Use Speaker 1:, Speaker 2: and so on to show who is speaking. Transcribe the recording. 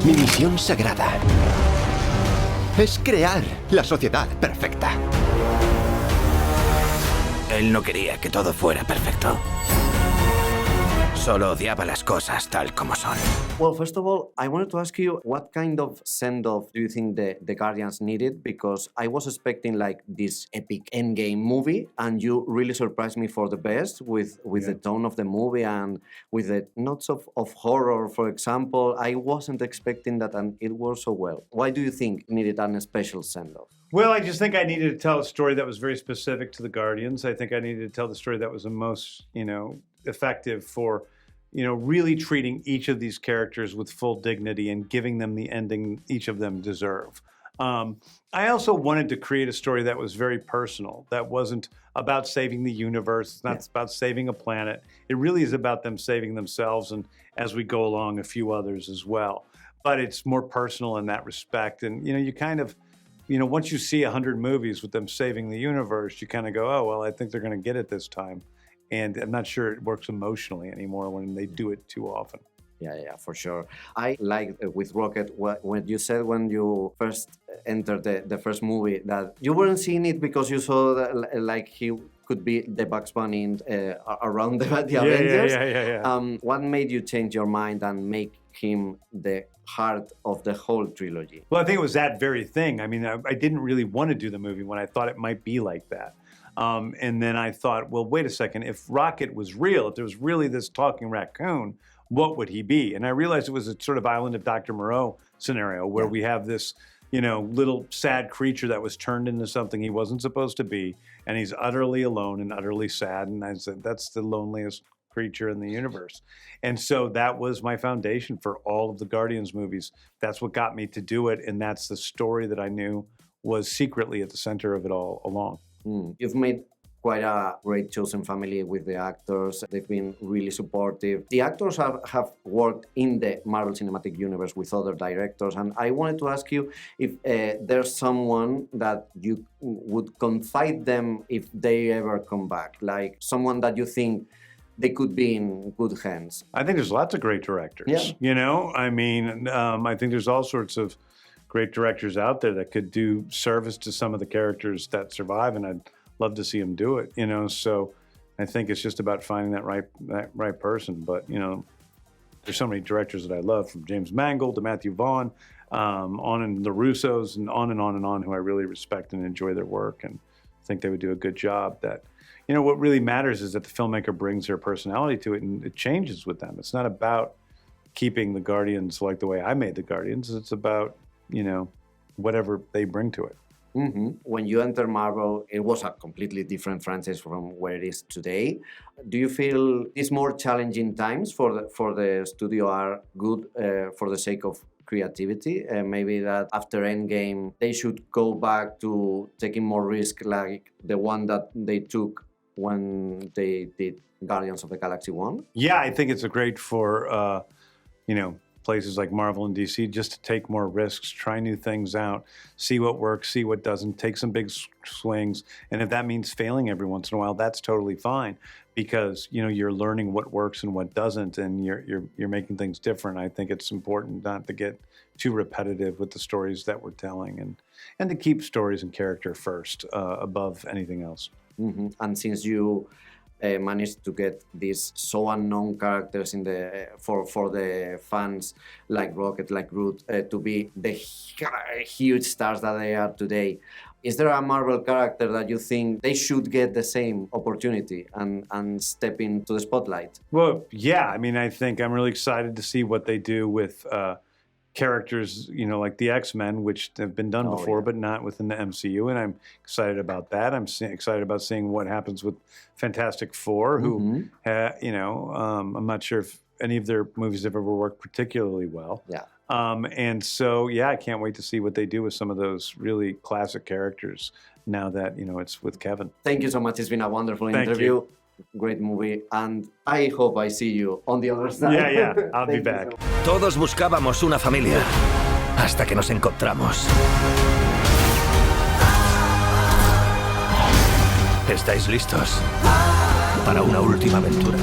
Speaker 1: Mi misión sagrada es crear la sociedad perfecta.
Speaker 2: Él no quería que todo fuera perfecto. Solo odiaba las cosas tal como son.
Speaker 3: Well, first of all, I wanted to ask you, what kind of send-off do you think the Guardians needed? Because I was expecting like this epic endgame movie, and you really surprised me for the best with the tone of the movie and with the notes of horror, for example. I wasn't expecting that, and it worked so well. Why do you think it needed a special send-off?
Speaker 4: Well, I just think I needed to tell a story that was very specific to the Guardians. I think I needed to tell the story that was the most, effective for, really treating each of these characters with full dignity and giving them the ending each of them deserve. I also wanted to create a story that was very personal, that wasn't about saving the universe, it's not about saving a planet. It really is about them saving themselves, and as we go along, a few others as well. But it's more personal in that respect. And, you kind of, once you see 100 movies with them saving the universe, you kind of go, oh, well, I think they're going to get it this time. And I'm not sure it works emotionally anymore when they do it too often.
Speaker 3: Yeah, for sure. I like with Rocket when you said when you first entered the first movie that you weren't seeing it because you saw that, like he could be the Bugs Bunny around the Avengers.
Speaker 4: Yeah.
Speaker 3: What made you change your mind and make him the heart of the whole trilogy?
Speaker 4: Well, I think it was that very thing. I mean, I didn't really want to do the movie when I thought it might be like that. And then I thought, well, wait a second, if Rocket was real, if there was really this talking raccoon, what would he be? And I realized it was a sort of Island of Dr. Moreau scenario where we have this, little sad creature that was turned into something he wasn't supposed to be, and he's utterly alone and utterly sad. And I said, that's the loneliest creature in the universe. And so that was my foundation for all of the Guardians movies. That's what got me to do it, and that's the story that I knew was secretly at the center of it all along.
Speaker 3: You've made quite a great chosen family with the actors. They've been really supportive. The actors have worked in the Marvel Cinematic Universe with other directors, and I wanted to ask you if there's someone that you would confide them if they ever come back, like someone that you think they could be in good hands.
Speaker 4: I think there's lots of great directors.
Speaker 3: Yeah.
Speaker 4: I think there's all sorts of great directors out there that could do service to some of the characters that survive, and I'd love to see them do it, So I think it's just about finding that right person. But, there's so many directors that I love, from James Mangold to Matthew Vaughn, on and the Russos, and on and on and on, who I really respect and enjoy their work and think they would do a good job. That, what really matters is that the filmmaker brings their personality to it, and it changes with them. It's not about keeping the Guardians like the way I made the Guardians. It's about, whatever they bring to it.
Speaker 3: Mm-hmm. When you enter Marvel, it was a completely different franchise from where it is today. Do you feel these more challenging times for the studio are good for the sake of creativity? Maybe that after Endgame, they should go back to taking more risk, like the one that they took when they did Guardians of the Galaxy 1?
Speaker 4: Yeah, I think it's great for, places like Marvel and DC just to take more risks, try new things out, see what works, see what doesn't, take some big swings. And if that means failing every once in a while, that's totally fine, because, you're learning what works and what doesn't, and you're making things different. I think it's important not to get too repetitive with the stories that we're telling, and to keep stories and character first above anything else.
Speaker 3: Mm-hmm. And since you managed to get these so unknown characters in the for the fans, like Rocket, like Groot, to be the huge stars that they are today, is there a Marvel character that you think they should get the same opportunity and step into the spotlight?
Speaker 4: Well, yeah. I think I'm really excited to see what they do with characters, like the X-Men, which have been done before, but not within the MCU, and I'm excited about that. I'm excited about seeing what happens with Fantastic Four, who, I'm not sure if any of their movies have ever worked particularly well.
Speaker 3: Yeah.
Speaker 4: And so, I can't wait to see what they do with some of those really classic characters now that, it's with Kevin.
Speaker 3: Thank you so much. It's been a wonderful interview. Great movie, and I hope I see you on the other side.
Speaker 4: Yeah, I'll be back.
Speaker 2: Todos buscábamos una familia hasta que nos encontramos. ¿Estáis listos para una última aventura?